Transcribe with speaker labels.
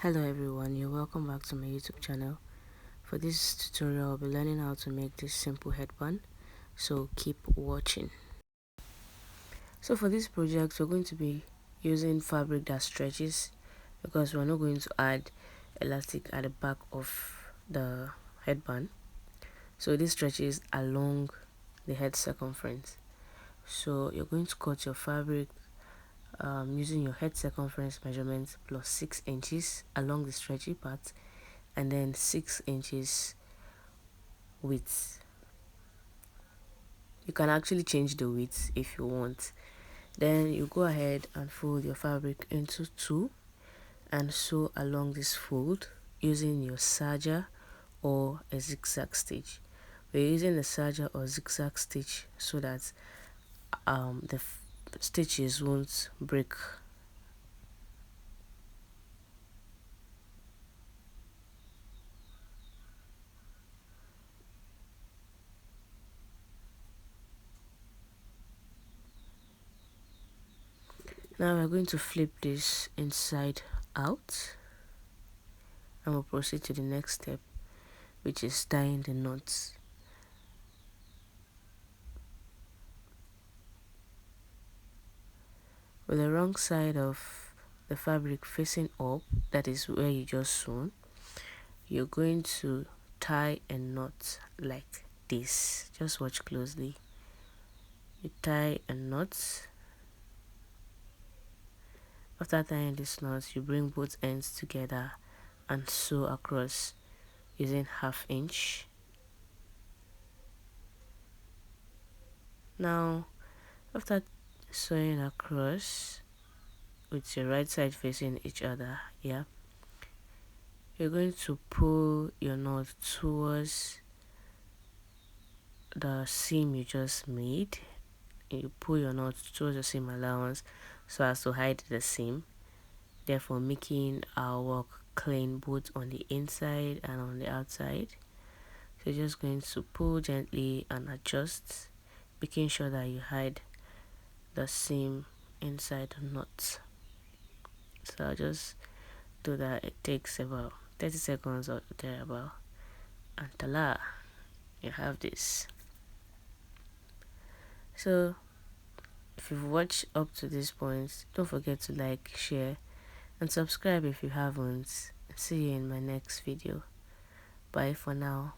Speaker 1: Hello everyone, you're welcome back to my YouTube channel. For this tutorial, I'll be learning how to make this simple headband, so keep watching. So for this project, we're going to be using fabric that stretches because we're not going to add elastic at the back of the headband. So this stretches along the head circumference. So you're going to cut your fabric using your head circumference measurement plus 6 inches along the stretchy part, and then 6 inches width. You can actually change the width if you want. Then you go ahead and fold your fabric into two and sew along this fold using your serger or a zigzag stitch. We're using a serger or zigzag stitch so that the stitches won't break. Now we're going to flip this inside out and we'll proceed to the next step, which is tying the knots. With the wrong side of the fabric facing up, that is where you just sewn, you're going to tie a knot like this. Just watch closely. You tie a knot. After tying this knot, you bring both ends together and sew across using 1/2 inch. Now after sewing across with your right side facing each other, you're going to pull your knot towards the seam you just made. You pull your knot towards the seam allowance so as to hide the seam, therefore making our work clean both on the inside and on the outside. So you're just going to pull gently and adjust, making sure that you hide the seam inside the knot. So I'll just do that. It takes about 30 seconds or thereabout, and voila, you have this. So if you've watched up to this point, don't forget to like, share and subscribe if you haven't. See you in my next video. Bye for now.